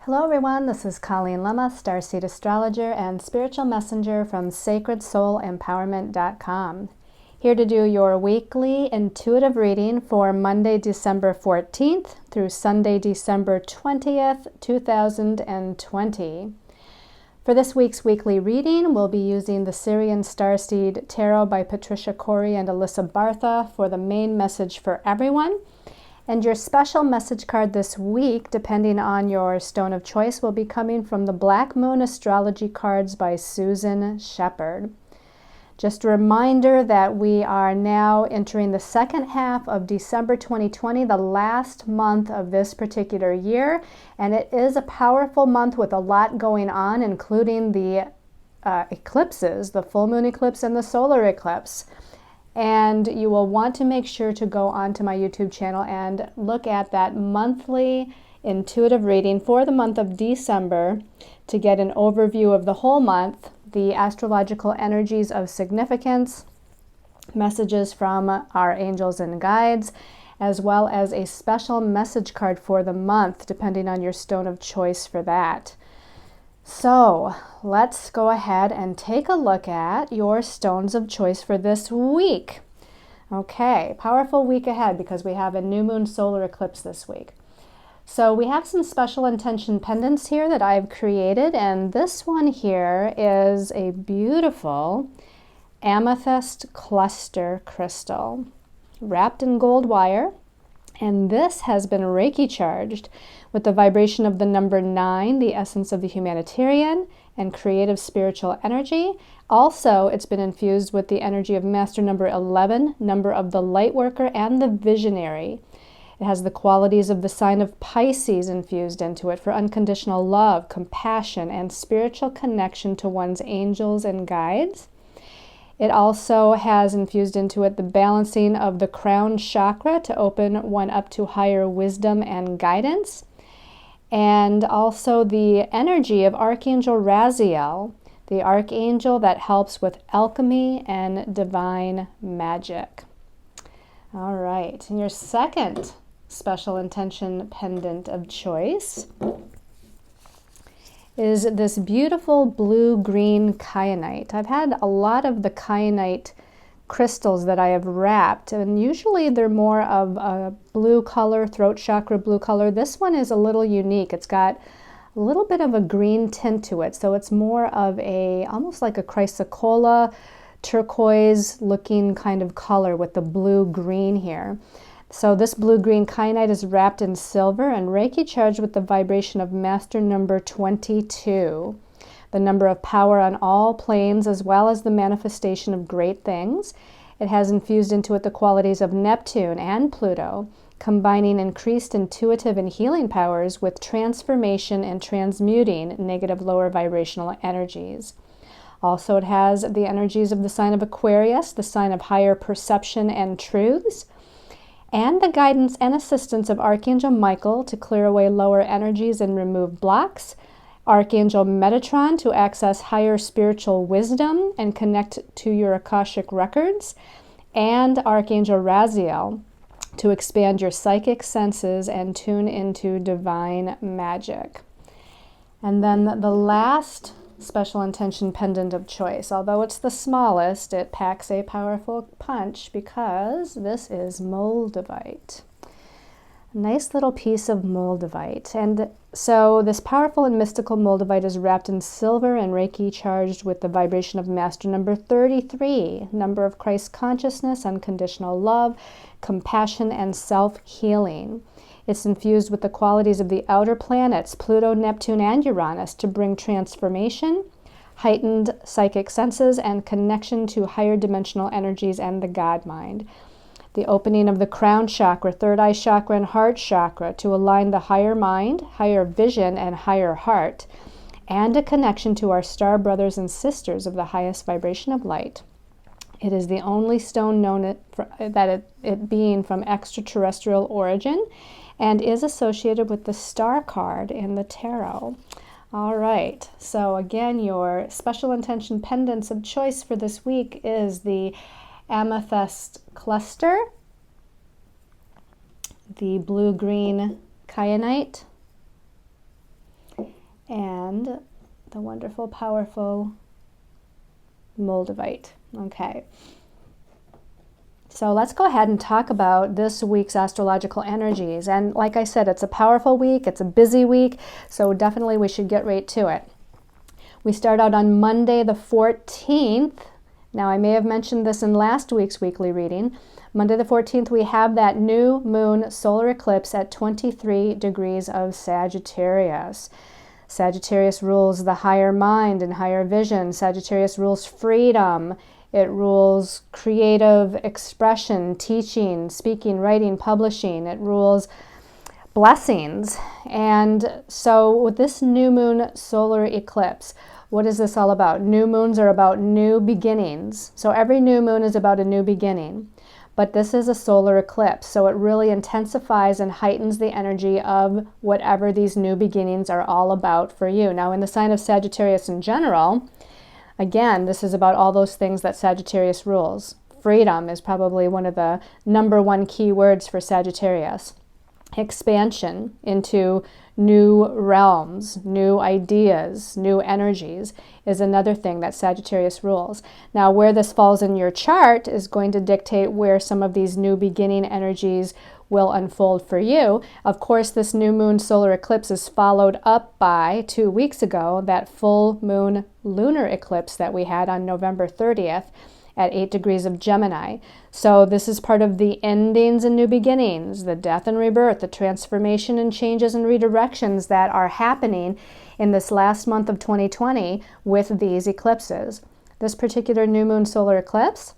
Hello everyone, this is Colleen Lemma, Starseed Astrologer and Spiritual Messenger from SacredSoulEmpowerment.com. Here to do your weekly intuitive reading for Monday, December 14th through Sunday, December 20th, 2020. For this week's weekly reading, we'll be using the Syrian Starseed Tarot by Patricia Corey and Alyssa Bartha for the main message for everyone. And your special message card this week, depending on your stone of choice, will be coming from the Black Moon Astrology cards by Susan Shepard. Just a reminder that we are now entering the second half of December 2020, the last month of this particular year. And it is a powerful month with a lot going on, including the eclipses, the full moon eclipse and the solar eclipse. And you will want to make sure to go onto my YouTube channel and look at that monthly intuitive reading for the month of December to get an overview of the whole month, the astrological energies of significance, messages from our angels and guides, as well as a special message card for the month, depending on your stone of choice for that. So let's go ahead and take a look at your stones of choice for this week. Okay, powerful week ahead because we have a new moon solar eclipse this week. So we have some special intention pendants here that I've created, and this one here is a beautiful amethyst cluster crystal wrapped in gold wire. And this has been Reiki charged with the vibration of the number 9, the essence of the humanitarian and creative spiritual energy. Also, it's been infused with the energy of master number 11, number of the light worker and the visionary. It has the qualities of the sign of Pisces infused into it for unconditional love, compassion, and spiritual connection to one's angels and guides. It also has infused into it the balancing of the crown chakra to open one up to higher wisdom and guidance. And also the energy of Archangel Raziel, the archangel that helps with alchemy and divine magic. All right, and your second special intention pendant of choice is this beautiful blue-green kyanite. I've had a lot of the kyanite crystals that I have wrapped, and usually they're more of a blue color, throat chakra blue color. This one is a little unique. It's got a little bit of a green tint to it, so it's more of a, almost like a chrysocolla, turquoise looking kind of color with the blue-green here. So this blue-green kyanite is wrapped in silver and Reiki charged with the vibration of master number 22, the number of power on all planes as well as the manifestation of great things. It has infused into it the qualities of Neptune and Pluto, combining increased intuitive and healing powers with transformation and transmuting negative lower vibrational energies. Also, it has the energies of the sign of Aquarius, the sign of higher perception and truths, and the guidance and assistance of Archangel Michael to clear away lower energies and remove blocks, Archangel Metatron to access higher spiritual wisdom and connect to your Akashic records, and Archangel Raziel to expand your psychic senses and tune into divine magic. And then the last special intention pendant of choice, although it's the smallest, it packs a powerful punch because this is moldavite. A nice little piece of moldavite. And so this powerful and mystical moldavite is wrapped in silver and Reiki charged with the vibration of master number 33, number of Christ consciousness, unconditional love, compassion, and self-healing. It's infused with the qualities of the outer planets, Pluto, Neptune, and Uranus, to bring transformation, heightened psychic senses, and connection to higher dimensional energies and the God mind. The opening of the crown chakra, third eye chakra, and heart chakra to align the higher mind, higher vision, and higher heart, and a connection to our star brothers and sisters of the highest vibration of light. It is the only stone known it being from extraterrestrial origin and is associated with the star card in the tarot. All right, so again, your special intention pendants of choice for this week is the amethyst cluster, the blue-green kyanite, and the wonderful, powerful Moldavite. Okay. So let's go ahead and talk about this week's astrological energies. And like I said, it's a powerful week, it's a busy week, so definitely we should get right to it. We start out on Monday the 14th. Now I may have mentioned this in last week's weekly reading. Monday the 14th, we have that new moon solar eclipse at 23 degrees of Sagittarius. Sagittarius rules the higher mind and higher vision. Sagittarius rules freedom. It rules creative expression, teaching, speaking, writing, publishing. It rules blessings. And so with this new moon solar eclipse, what is this all about? New moons are about new beginnings. So every new moon is about a new beginning. But this is a solar eclipse, so it really intensifies and heightens the energy of whatever these new beginnings are all about for you. Now, in the sign of Sagittarius in general, again, this is about all those things that Sagittarius rules. Freedom is probably one of the #1 key words for Sagittarius. Expansion into new realms, new ideas, new energies is another thing that Sagittarius rules. Now, where this falls in your chart is going to dictate where some of these new beginning energies will unfold for you. Of course, this new moon solar eclipse is followed up by 2 weeks ago, that full moon lunar eclipse that we had on November 30th at 8 degrees of Gemini. So this is part of the endings and new beginnings, the death and rebirth, the transformation and changes and redirections that are happening in this last month of 2020 with these eclipses. This particular new moon solar eclipse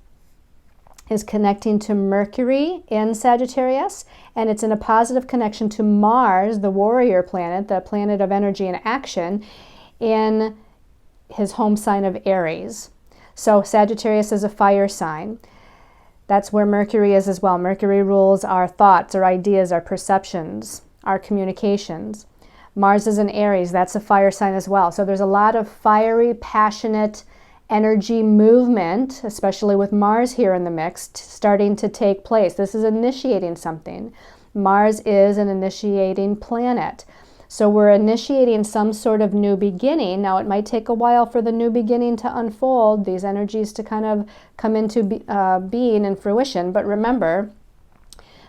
is connecting to Mercury in Sagittarius, and it's in a positive connection to Mars, the warrior planet, the planet of energy and action, in his home sign of Aries. So Sagittarius is a fire sign. That's where Mercury is as well. Mercury rules our thoughts, our ideas, our perceptions, our communications. Mars is in Aries. That's a fire sign as well. So there's a lot of fiery, passionate energy movement, especially with Mars here in the mix, starting to take place. This is initiating something. Mars is an initiating planet. So we're initiating some sort of new beginning. Now, it might take a while for the new beginning to unfold, these energies to kind of come into being and fruition. But remember,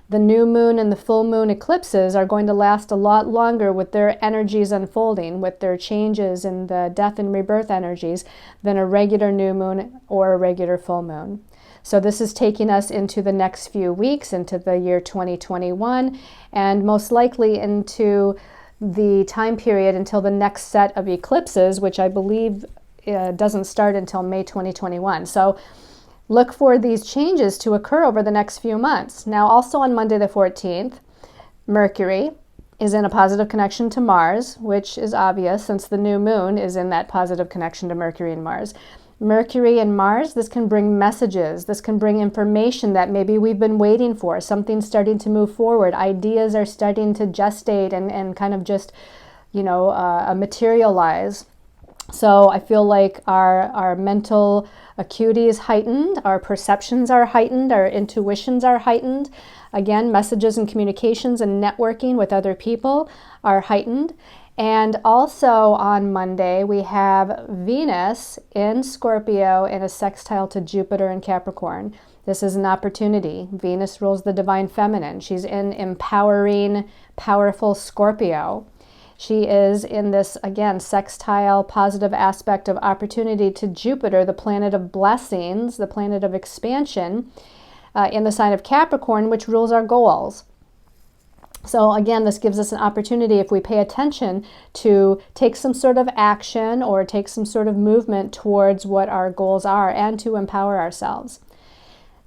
the new moon and the full moon eclipses are going to last a lot longer with their energies unfolding, with their changes in the death and rebirth energies, than a regular new moon or a regular full moon. So this is taking us into the next few weeks, into the year 2021, and most likely into the time period until the next set of eclipses, which I believe doesn't start until May 2021. So look for these changes to occur over the next few months. Now, also on Monday the 14th, Mercury is in a positive connection to Mars, which is obvious since the new moon is in that positive connection to Mercury and Mars. Mercury and Mars, this can bring messages, this can bring information that maybe we've been waiting for. Something's starting to move forward. Ideas are starting to gestate and kind of just, materialize. So I feel like our mental acuity is heightened, our perceptions are heightened, our intuitions are heightened. Again, messages and communications and networking with other people are heightened. And also on Monday, we have Venus in Scorpio in a sextile to Jupiter in Capricorn. This is an opportunity. Venus rules the divine feminine. She's in empowering, powerful Scorpio. She is in this, again, sextile, positive aspect of opportunity to Jupiter, the planet of blessings, the planet of expansion, in the sign of Capricorn, which rules our goals. So again, this gives us an opportunity, if we pay attention, to take some sort of action or take some sort of movement towards what our goals are and to empower ourselves.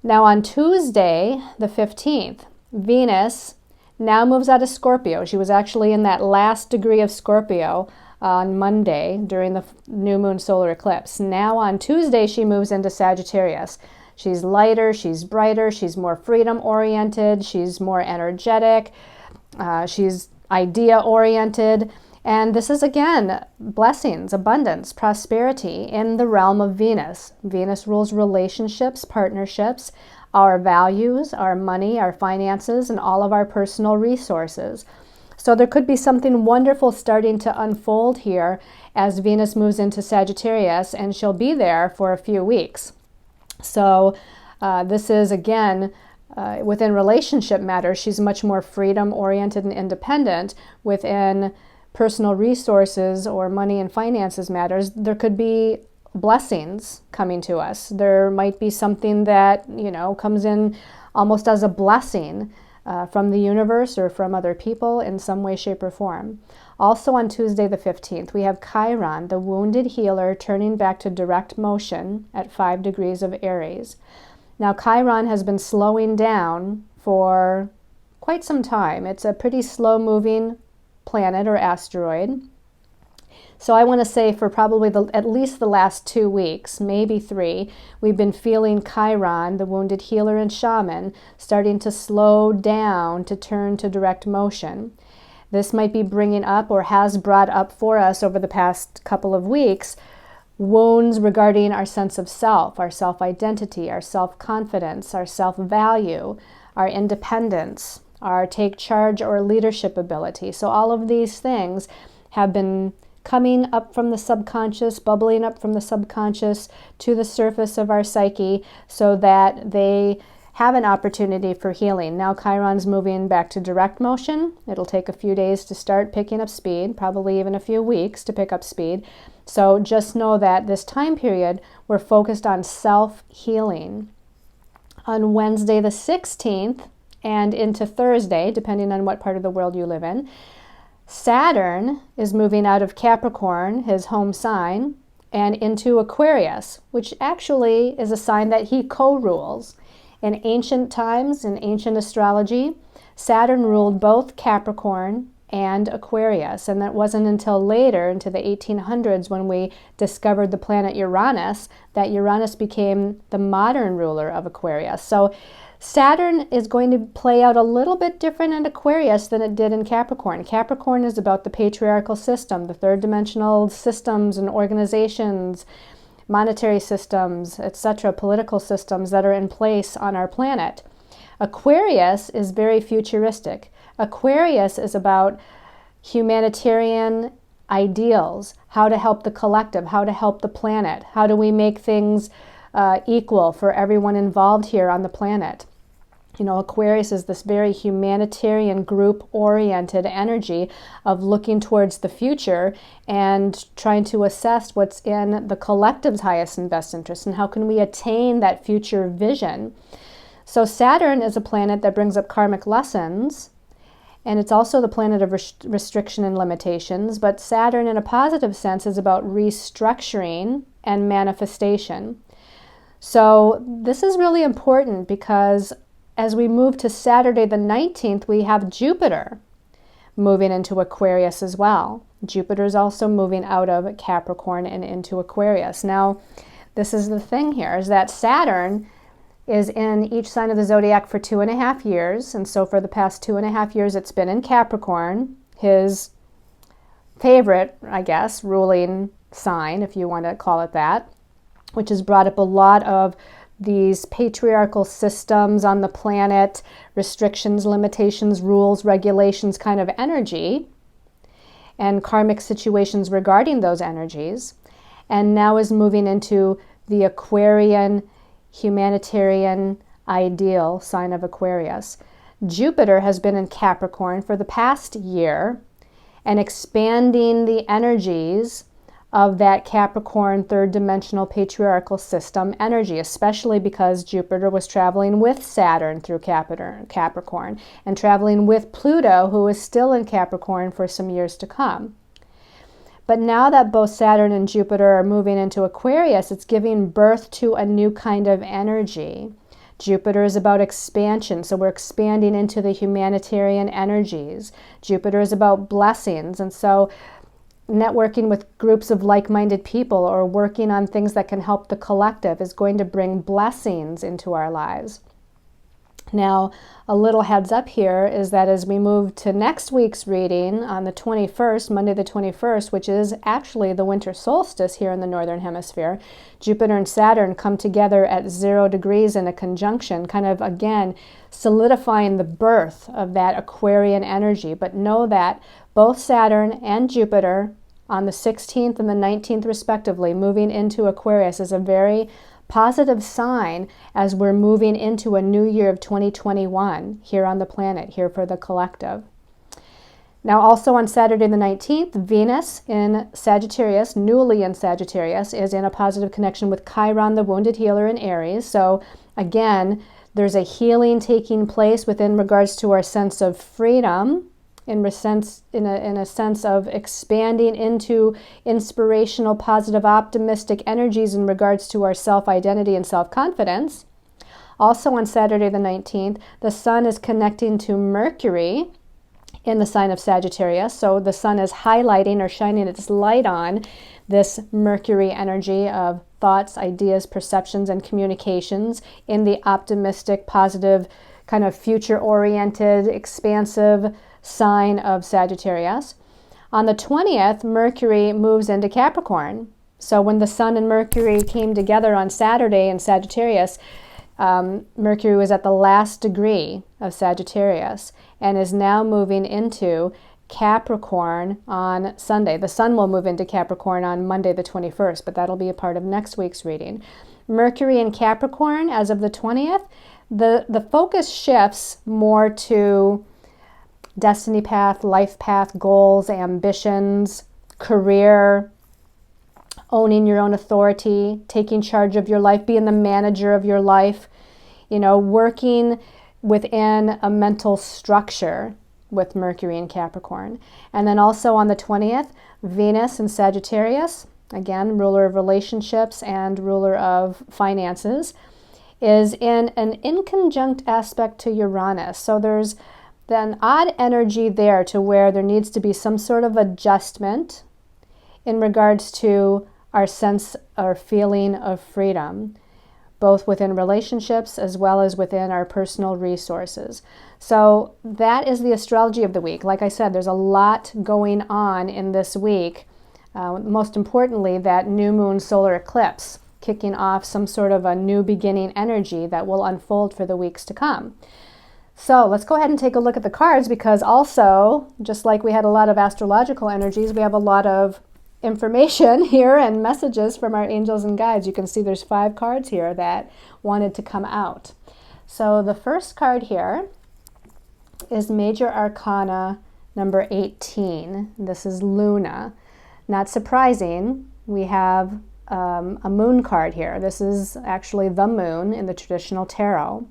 Now on Tuesday, the 15th, Venus now moves out of Scorpio. She was actually in that last degree of Scorpio on Monday during the new moon solar eclipse. Now on Tuesday, she moves into Sagittarius. She's lighter, she's brighter, she's more freedom-oriented, she's more energetic, she's idea-oriented. And this is, again, blessings, abundance, prosperity in the realm of Venus. Venus rules relationships, partnerships, our values, our money, our finances, and all of our personal resources. So there could be something wonderful starting to unfold here as Venus moves into Sagittarius, and she'll be there for a few weeks. So this is, again, within relationship matters, she's much more freedom-oriented and independent. Within personal resources or money and finances matters, there could be blessings coming to us. There might be something that, comes in almost as a blessing from the universe or from other people in some way, shape, or form. Also on Tuesday the 15th, we have Chiron, the wounded healer, turning back to direct motion at 5 degrees of Aries. Now, Chiron has been slowing down for quite some time. It's a pretty slow-moving planet or asteroid. So I want to say for probably at least the last 2 weeks, maybe 3, we've been feeling Chiron, the wounded healer and shaman, starting to slow down to turn to direct motion. This might be bringing up, or has brought up for us over the past couple of weeks, wounds regarding our sense of self, our self-identity, our self-confidence, our self-value, our independence, our take charge or leadership ability. So all of these things have been coming up from the subconscious, bubbling up from the subconscious to the surface of our psyche so that they have an opportunity for healing. Now Chiron's moving back to direct motion. It'll take a few days to start picking up speed, probably even a few weeks to pick up speed. So just know that this time period, we're focused on self-healing. On Wednesday the 16th and into Thursday, depending on what part of the world you live in, Saturn is moving out of Capricorn, his home sign, and into Aquarius, which actually is a sign that he co-rules. In ancient times, in ancient astrology, Saturn ruled both Capricorn and Aquarius, and that wasn't until later, into the 1800s, when we discovered the planet Uranus, that Uranus became the modern ruler of Aquarius. So Saturn is going to play out a little bit different in Aquarius than it did in Capricorn. Capricorn is about the patriarchal system, the third dimensional systems and organizations, monetary systems, etc., political systems that are in place on our planet. Aquarius is very futuristic. Aquarius is about humanitarian ideals, how to help the collective, how to help the planet, how do we make things equal for everyone involved here on the planet. Aquarius is this very humanitarian, group-oriented energy of looking towards the future and trying to assess what's in the collective's highest and best interest and how can we attain that future vision. So Saturn is a planet that brings up karmic lessons, and it's also the planet of restriction and limitations, but Saturn in a positive sense is about restructuring and manifestation. So this is really important because as we move to Saturday the 19th, we have Jupiter moving into Aquarius as well. Jupiter is also moving out of Capricorn and into Aquarius. Now, this is the thing here, is that Saturn is in each sign of the zodiac for 2.5 years. And so for the past 2.5 years, it's been in Capricorn, his favorite, I guess, ruling sign, if you want to call it that, which has brought up a lot of these patriarchal systems on the planet, restrictions, limitations, rules, regulations kind of energy, and karmic situations regarding those energies, and now is moving into the Aquarian humanitarian ideal sign of Aquarius. Jupiter has been in Capricorn for the past year and expanding the energies of that Capricorn third dimensional patriarchal system energy, especially because Jupiter was traveling with Saturn through Capricorn and traveling with Pluto, who is still in Capricorn for some years to come. But now that both Saturn and Jupiter are moving into Aquarius, it's giving birth to a new kind of energy. Jupiter is about expansion, so we're expanding into the humanitarian energies. Jupiter is about blessings, and so networking with groups of like-minded people or working on things that can help the collective is going to bring blessings into our lives. Now, a little heads up here is that as we move to next week's reading on the 21st, Monday the 21st, which is actually the winter solstice here in the Northern Hemisphere, Jupiter and Saturn come together at 0 degrees in a conjunction, kind of, again, solidifying the birth of that Aquarian energy. But know that both Saturn and Jupiter on the 16th and the 19th respectively, moving into Aquarius, is a very positive sign as we're moving into a new year of 2021 here on the planet, here for the collective. Now also on Saturday the 19th, Venus in Sagittarius, newly in Sagittarius, is in a positive connection with Chiron, the Wounded Healer in Aries. So again, there's a healing taking place within regards to our sense of freedom, in a sense of expanding into inspirational, positive, optimistic energies in regards to our self-identity and self-confidence. Also on Saturday the 19th, the Sun is connecting to Mercury in the sign of Sagittarius. So the Sun is highlighting or shining its light on this Mercury energy of thoughts, ideas, perceptions, and communications in the optimistic, positive, kind of future-oriented, expansive sign of Sagittarius. On the 20th, Mercury moves into Capricorn. So when the Sun and Mercury came together on Saturday in Sagittarius, Mercury was at the last degree of Sagittarius and is now moving into Capricorn on Sunday. The Sun will move into Capricorn on Monday the 21st, but that'll be a part of next week's reading. Mercury in Capricorn as of the 20th, the focus shifts more to destiny path, life path, goals, ambitions, career, owning your own authority, taking charge of your life, being the manager of your life, working within a mental structure with Mercury in Capricorn. And then also on the 20th, Venus in Sagittarius, again, ruler of relationships and ruler of finances, is in an inconjunct aspect to Uranus. So there's an odd energy there to where there needs to be some sort of adjustment in regards to our sense or feeling of freedom, both within relationships as well as within our personal resources. So that is the astrology of the week. Like I said, there's a lot going on in this week. Most importantly, that new moon solar eclipse kicking off some sort of a new beginning energy that will unfold for the weeks to come. So let's go ahead and take a look at the cards, because also, just like we had a lot of astrological energies, we have a lot of information here and messages from our angels and guides. You can see there's 5 cards here that wanted to come out. So the first card here is Major Arcana number 18. This is Luna. Not surprising, we have a moon card here. This is actually the moon in the traditional tarot.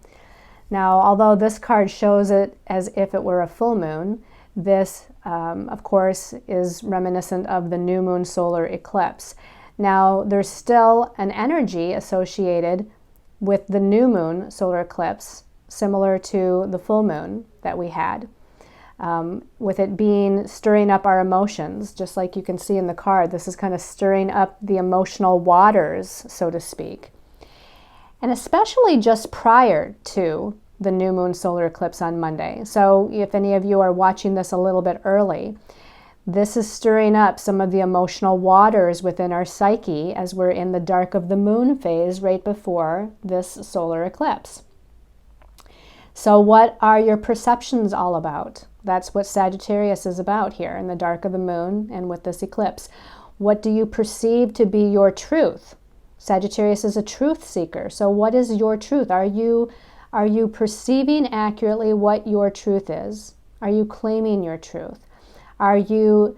Now, although this card shows it as if it were a full moon, this, of course, is reminiscent of the new moon solar eclipse. Now, there's still an energy associated with the new moon solar eclipse, similar to the full moon that we had, with it being stirring up our emotions, just like you can see in the card. This is kind of stirring up the emotional waters, so to speak. And especially just prior to the new moon solar eclipse on Monday. So if any of you are watching this a little bit early, this is stirring up some of the emotional waters within our psyche as we're in the dark of the moon phase right before this solar eclipse. So what are your perceptions all about? That's what Sagittarius is about here in the dark of the moon and with this eclipse. What do you perceive to be your truth? Sagittarius is a truth seeker. So what is your truth? Are you perceiving accurately what your truth is? Are you claiming your truth? Are you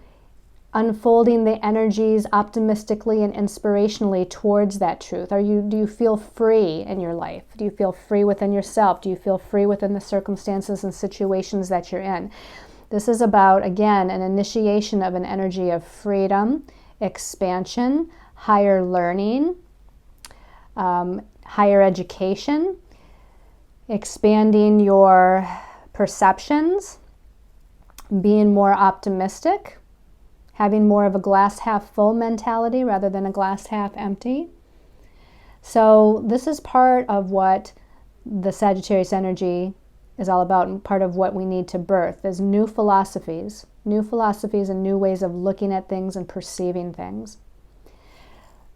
unfolding the energies optimistically and inspirationally towards that truth? Do you feel free in your life? Do you feel free within yourself? Do you feel free within the circumstances and situations that you're in? This is about, again, an initiation of an energy of freedom, expansion, higher learning, higher education, expanding your perceptions, being more optimistic, having more of a glass half full mentality rather than a glass half empty. So this is part of what the Sagittarius energy is all about, and part of what we need to birth is new philosophies and new ways of looking at things and perceiving things.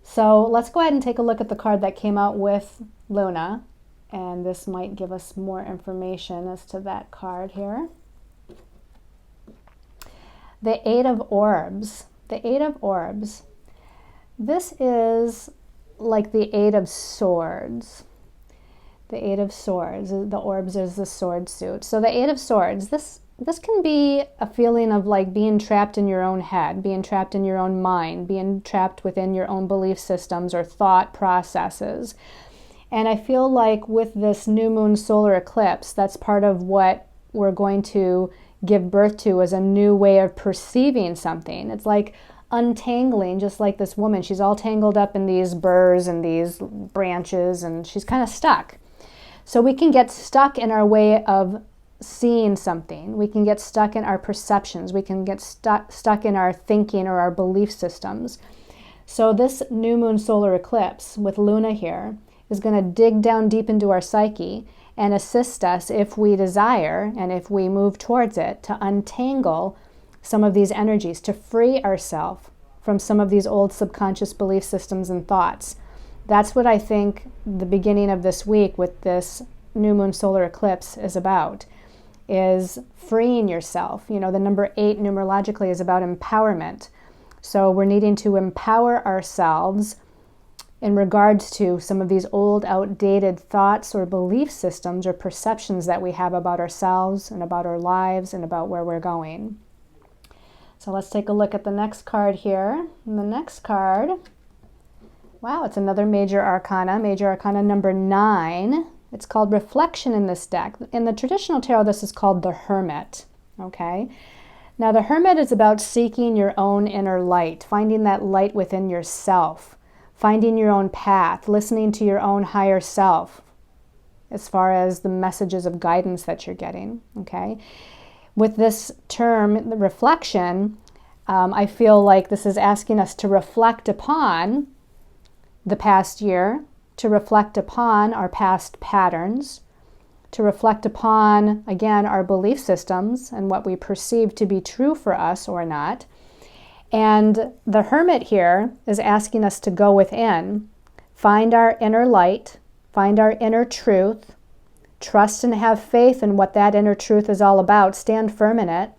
So let's go ahead and take a look at the card that came out with Luna, and this might give us more information as to that card here. The Eight of Orbs. The Eight of Orbs. This is like the Eight of Swords. The Eight of Swords. The orbs is the sword suit. So the Eight of Swords, this can be a feeling of like being trapped in your own head, being trapped in your own mind, being trapped within your own belief systems or thought processes. And I feel like with this new moon solar eclipse, that's part of what we're going to give birth to as a new way of perceiving something. It's like untangling, just like this woman. She's all tangled up in these burrs and these branches, and she's kind of stuck. So we can get stuck in our way of seeing something. We can get stuck in our perceptions. We can get stuck in our thinking or our belief systems. So this new moon solar eclipse with Luna here is going to dig down deep into our psyche and assist us, if we desire and if we move towards it, to untangle some of these energies, to free ourselves from some of these old subconscious belief systems and thoughts. That's what I think the beginning of this week with this new moon solar eclipse is about, is freeing yourself. You know, the number 8 numerologically is about empowerment. So we're needing to empower ourselves in regards to some of these old, outdated thoughts or belief systems or perceptions that we have about ourselves and about our lives and about where we're going. So let's take a look at the next card here. And the next card, wow, it's another major arcana number 9. It's called Reflection in this deck. In the traditional tarot, this is called the Hermit, okay? Now, the Hermit is about seeking your own inner light, finding that light within yourself, finding your own path, listening to your own higher self as far as the messages of guidance that you're getting, okay? With this term, the reflection, I feel like this is asking us to reflect upon the past year, to reflect upon our past patterns, to reflect upon, again, our belief systems and what we perceive to be true for us or not. And the Hermit here is asking us to go within, find our inner light, find our inner truth, trust and have faith in what that inner truth is all about, stand firm in it,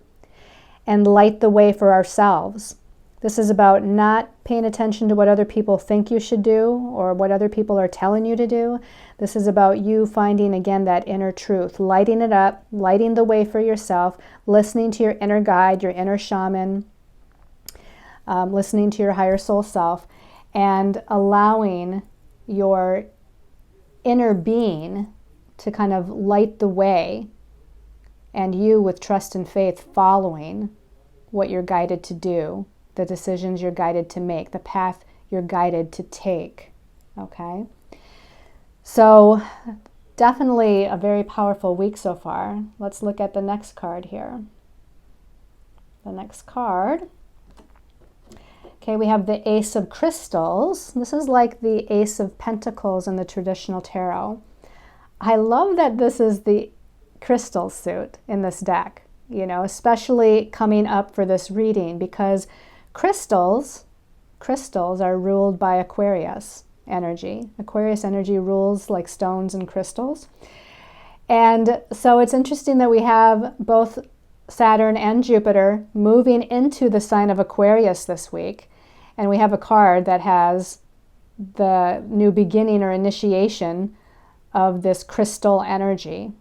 and light the way for ourselves. This is about not paying attention to what other people think you should do or what other people are telling you to do. This is about you finding, again, that inner truth, lighting it up, lighting the way for yourself, listening to your inner guide, your inner shaman, listening to your higher soul self, and allowing your inner being to kind of light the way, and you with trust and faith following what you're guided to do, the decisions you're guided to make, the path you're guided to take, okay? So definitely a very powerful week so far. Let's look at the next card here. The next card. Okay, we have the Ace of Crystals. This is like the Ace of Pentacles in the traditional tarot. I love that this is the crystal suit in this deck, you know, especially coming up for this reading, because crystals are ruled by Aquarius energy. Aquarius energy rules like stones and crystals. And so it's interesting that we have both Saturn and Jupiter moving into the sign of Aquarius this week. And we have a card that has the new beginning or initiation of this crystal energy,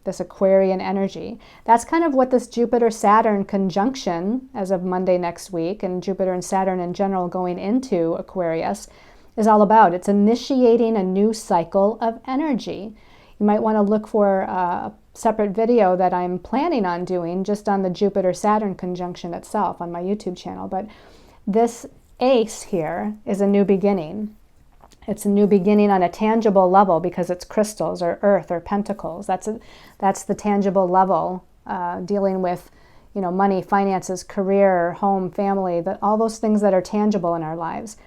this Aquarian energy. That's kind of what this Jupiter-Saturn conjunction as of Monday next week, and Jupiter and Saturn in general going into Aquarius, is all about. It's initiating a new cycle of energy. You might want to look for a separate video that I'm planning on doing just on the Jupiter-Saturn conjunction itself on my YouTube channel. But this ace here is a new beginning. It's a new beginning on a tangible level because it's crystals or earth or pentacles. That's the tangible level, dealing with, you know, money, finances, career, home, family, all those things that are tangible in our lives.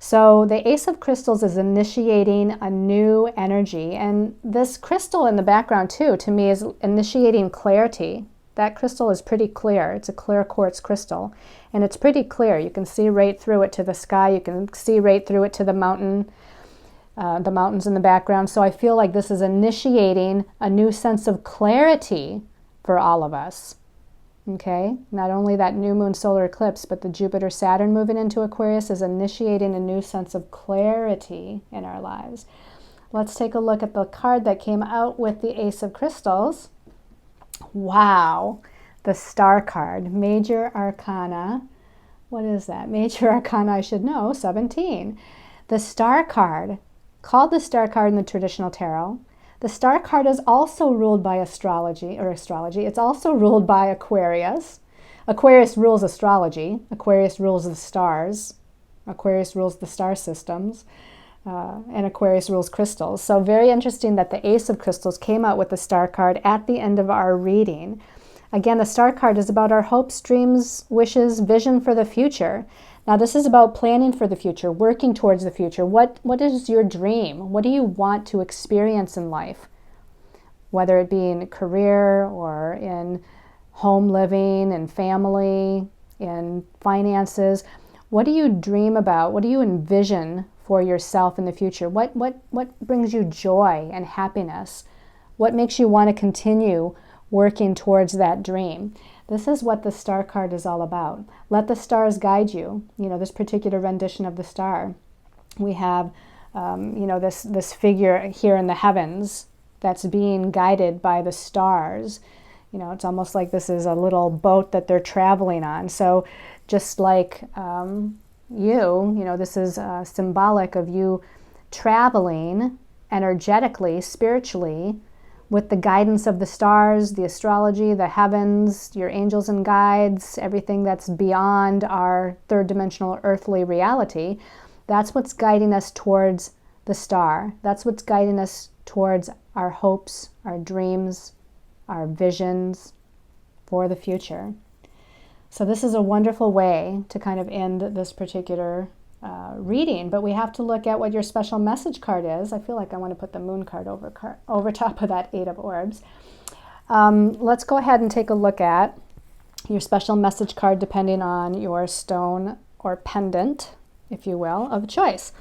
So the Ace of Crystals is initiating a new energy. And this crystal in the background too, to me, is initiating clarity. That crystal is pretty clear. It's a clear quartz crystal. And it's pretty clear. You can see right through it to the sky. You can see right through it to the mountains in the background. So I feel like this is initiating a new sense of clarity for all of us. Okay, not only that new moon solar eclipse, but the Jupiter-Saturn moving into Aquarius is initiating a new sense of clarity in our lives. Let's take a look at the card that came out with the Ace of Crystals. Wow, the Star card, Major Arcana. What is that? Major Arcana, I should know, 17. The Star card, called the Star card in the traditional tarot. The Star card is also ruled by astrology. It's also ruled by Aquarius. Aquarius rules astrology. Aquarius rules the stars. Aquarius rules the star systems. And Aquarius rules crystals. So very interesting that the Ace of Crystals came out with the Star card at the end of our reading. Again, the Star card is about our hopes, dreams, wishes, vision for the future. Now, this is about planning for the future, working towards the future. What is your dream? What do you want to experience in life? Whether it be in career or in home living and family, in finances. What do you dream about? What do you envision for yourself in the future? What brings you joy and happiness? What makes you want to continue working towards that dream? This is what the Star card is all about. Let the stars guide you. You know, this particular rendition of the star. We have, this figure here in the heavens that's being guided by the stars. You know, it's almost like this is a little boat that they're traveling on. So just like this is symbolic of you traveling energetically, spiritually, with the guidance of the stars, the astrology, the heavens, your angels and guides, everything that's beyond our third dimensional earthly reality. That's what's guiding us towards the star. That's what's guiding us towards our hopes, our dreams, our visions for the future. So this is a wonderful way to kind of end this particular reading, but we have to look at what your special message card is. I feel like I want to put the moon card over top of that 8 of orbs. Let's go ahead and take a look at your special message card depending on your stone or pendant, if you will, of choice.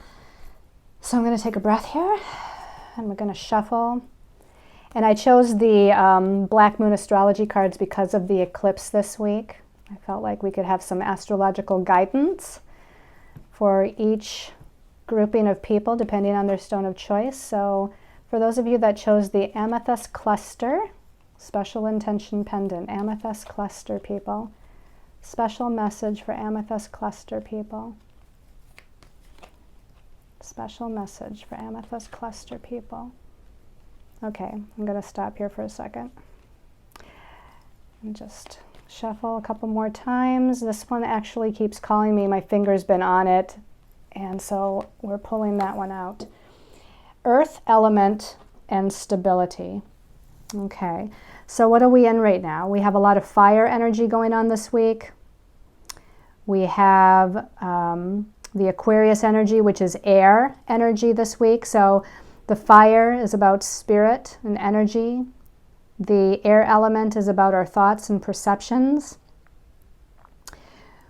So I'm going to take a breath here and we're going to shuffle. And I chose the Black Moon astrology cards because of the eclipse this week. I felt like we could have some astrological guidance for each grouping of people depending on their stone of choice. So for those of you that chose the Amethyst Cluster, special intention pendant, Amethyst Cluster people, special message for Amethyst Cluster people. Special message for Amethyst Cluster people. Okay, I'm going to stop here for a second and just shuffle a couple more times. This one actually keeps calling me. My finger's been on it, and so we're pulling that one out. Earth element and stability. Okay, so what are we in right now? We have a lot of fire energy going on this week. We have the Aquarius energy, which is air energy this week. So the fire is about spirit and energy. The air element is about our thoughts and perceptions.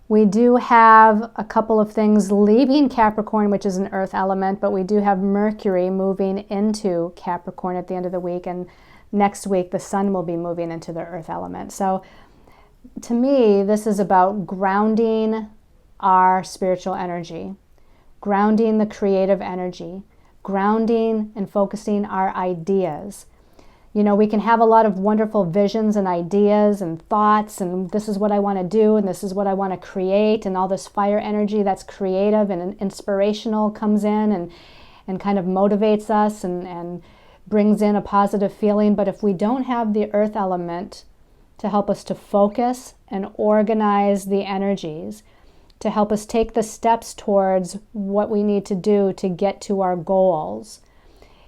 We do have a couple of things leaving Capricorn, which is an earth element, but we do have Mercury moving into Capricorn at the end of the week, and next week the sun will be moving into the earth element. So to me, this is about grounding our spiritual energy, grounding the creative energy, grounding and focusing our ideas. You know, we can have a lot of wonderful visions and ideas and thoughts, and this is what I want to do, and this is what I want to create, and all this fire energy that's creative and inspirational comes in and kind of motivates us and brings in a positive feeling. But if we don't have the earth element to help us to focus and organize the energies, to help us take the steps towards what we need to do to get to our goals,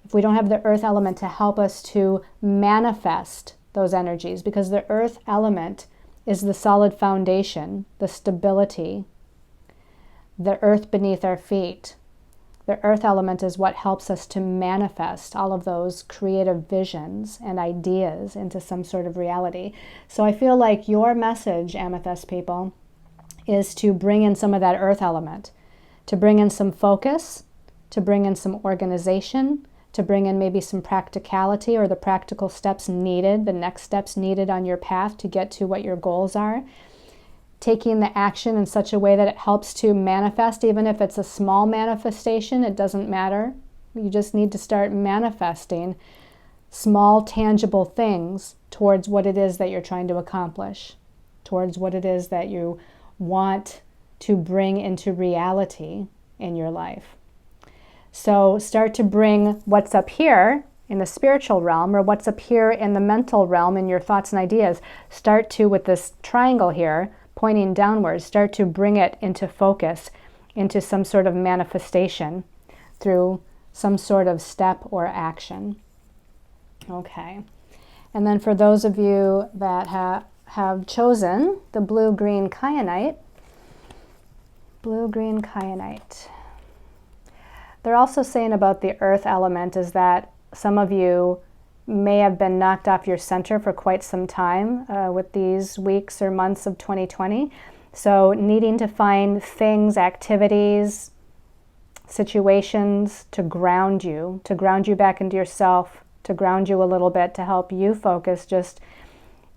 if we don't have the earth element to help us to manifest those energies, because the earth element is the solid foundation, the stability, the earth beneath our feet. The earth element is what helps us to manifest all of those creative visions and ideas into some sort of reality. So I feel like your message, Amethyst people, is to bring in some of that earth element, to bring in some focus, to bring in some organization, to bring in maybe some practicality or the practical steps needed, the next steps needed on your path to get to what your goals are. Taking the action in such a way that it helps to manifest, even if it's a small manifestation, it doesn't matter. You just need to start manifesting small, tangible things towards what it is that you're trying to accomplish, towards what it is that you want to bring into reality in your life. So start to bring what's up here in the spiritual realm, or what's up here in the mental realm in your thoughts and ideas. Start to, with this triangle here, pointing downwards, start to bring it into focus, into some sort of manifestation through some sort of step or action. Okay. And then for those of you that have chosen the blue-green kyanite, blue-green kyanite. They're also saying about the earth element is that some of you may have been knocked off your center for quite some time with these weeks or months of 2020. So needing to find things, activities, situations to ground you back into yourself, to ground you a little bit, to help you focus just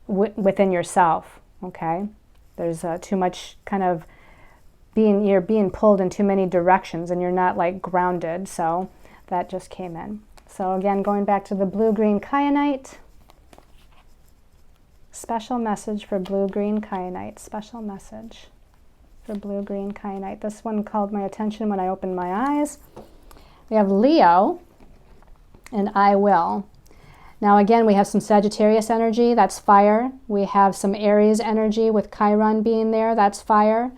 within yourself, okay? There's too much kind of you're being pulled in too many directions and you're not like grounded, so that just came in. So again, going back to the blue-green kyanite, special message for blue-green kyanite, special message for blue-green kyanite. This one called my attention when I opened my eyes. We have Leo and I will. Now again, we have some Sagittarius energy, that's fire. We have some Aries energy with Chiron being there, that's fire.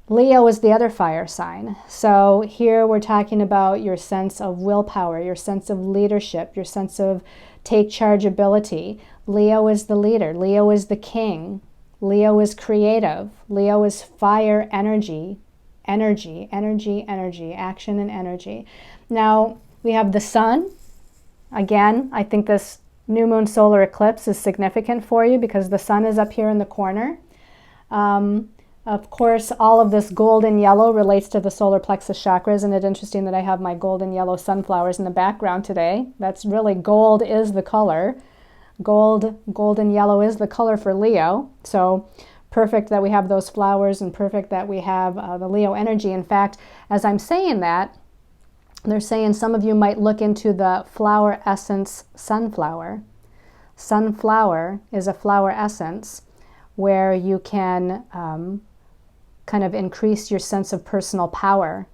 Leo is the other fire sign. So here we're talking about your sense of willpower, your sense of leadership, your sense of take charge ability. Leo is the leader. Leo is the king. Leo is creative. Leo is fire energy, action and energy. Now we have the sun. Again, I think this new moon solar eclipse is significant for you because the sun is up here in the corner. Of course, all of this golden yellow relates to the solar plexus chakra. Isn't it interesting that I have my golden yellow sunflowers in the background today? That's really, gold is the color. Golden yellow is the color for Leo. So perfect that we have those flowers and perfect that we have the Leo energy. In fact, as I'm saying that, they're saying some of you might look into the flower essence sunflower. Sunflower is a flower essence where you can kind of increase your sense of personal power,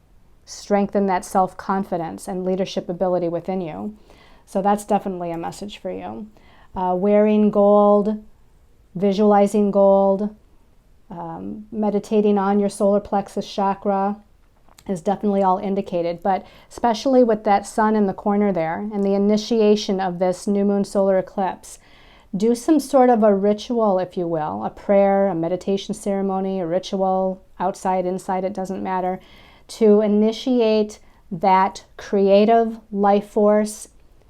strengthen that self-confidence and leadership ability within you. So that's definitely a message for you. Wearing gold, visualizing gold, meditating on your solar plexus chakra is definitely all indicated, but especially with that sun in the corner there and the initiation of this new moon solar eclipse, do some sort of a ritual, if you will, a prayer, a meditation ceremony, a ritual, outside, inside, it doesn't matter, to initiate that creative life force,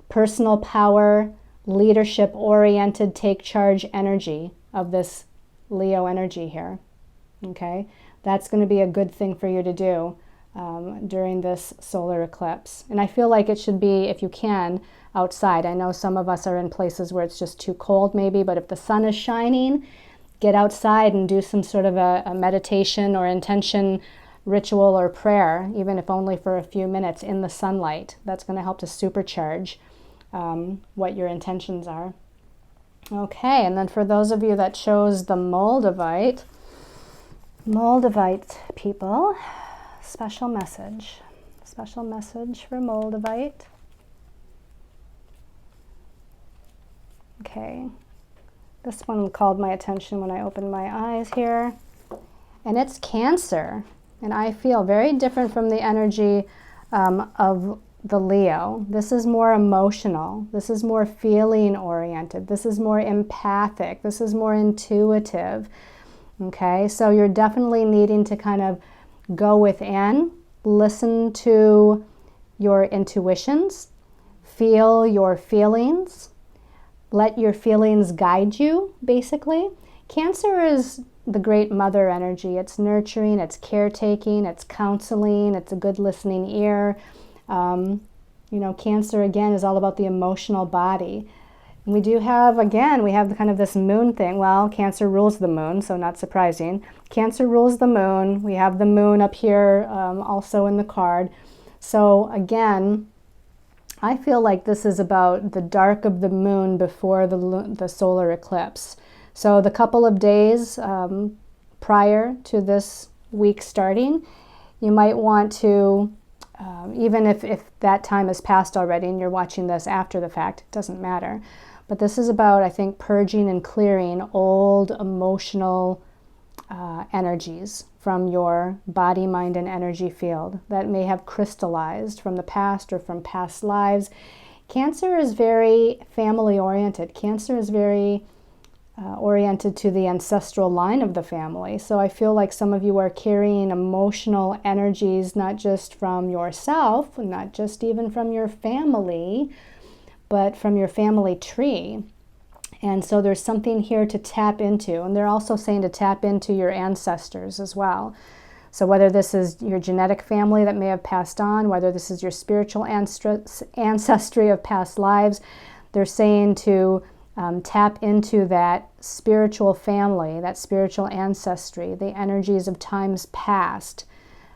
personal power, leadership-oriented, take charge energy of this Leo energy here, okay? That's going to be a good thing for you to do during this solar eclipse. And I feel like it should be, if you can, outside. I know some of us are in places where it's just too cold maybe, but if the sun is shining, get outside and do some sort of a meditation or intention ritual or prayer, even if only for a few minutes in the sunlight. That's going to help to supercharge what your intentions are. Okay, and then for those of you that chose the Moldavite people, special message for Moldavite. Okay, this one called my attention when I opened my eyes here, and it's Cancer, and I feel very different from the energy of the Leo. This is more emotional, this is more feeling oriented, this is more empathic, this is more intuitive, okay? So you're definitely needing to kind of go within, listen to your intuitions, feel your feelings, let your feelings guide you, basically. Cancer is the great mother energy. It's nurturing, it's caretaking, it's counseling, it's a good listening ear. You know, Cancer, again, is all about the emotional body. And we do have, again, we have kind of this moon thing. Well, Cancer rules the moon, so not surprising. Cancer rules the moon. We have the moon up here also in the card. So again, I feel like this is about the dark of the moon before the solar eclipse. So the couple of days prior to this week starting, you might want to, even if that time has passed already and you're watching this after the fact, it doesn't matter. But this is about, I think, purging and clearing old emotional energies from your body, mind, and energy field that may have crystallized from the past or from past lives. Cancer is very family oriented. Cancer is very oriented to the ancestral line of the family. So I feel like some of you are carrying emotional energies, not just from yourself, not just even from your family, but from your family tree. And so there's something here to tap into. And they're also saying to tap into your ancestors as well. So whether this is your genetic family that may have passed on, whether this is your spiritual ancestry of past lives, they're saying to tap into that spiritual family, that spiritual ancestry, the energies of times past,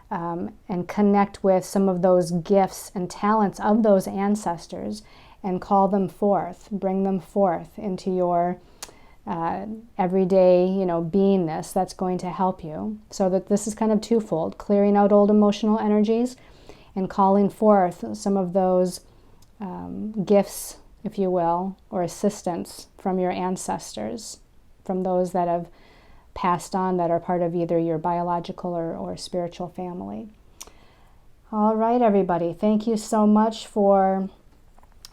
and connect with some of those gifts and talents of those ancestors and call them forth, bring them forth into your everyday, beingness that's going to help you. So that this is kind of twofold, clearing out old emotional energies and calling forth some of those gifts, if you will, or assistance from your ancestors, from those that have passed on that are part of either your biological or spiritual family. All right, everybody. Thank you so much for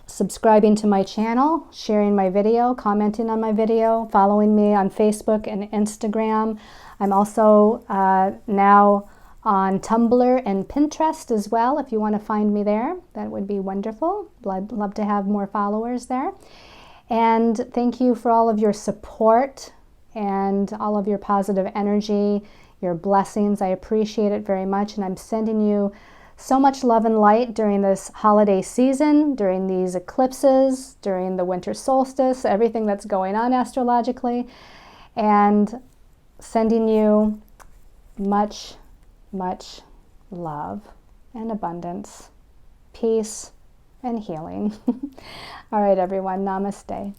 subscribing to my channel, sharing my video, commenting on my video, following me on Facebook and Instagram. I'm also now on Tumblr and Pinterest as well. If you want to find me there, that would be wonderful. I'd love to have more followers there. And thank you for all of your support and all of your positive energy, your blessings. I appreciate it very much. And I'm sending you so much love and light during this holiday season, during these eclipses, during the winter solstice, everything that's going on astrologically, and sending you much, much love and abundance, peace and healing. All right, everyone, namaste.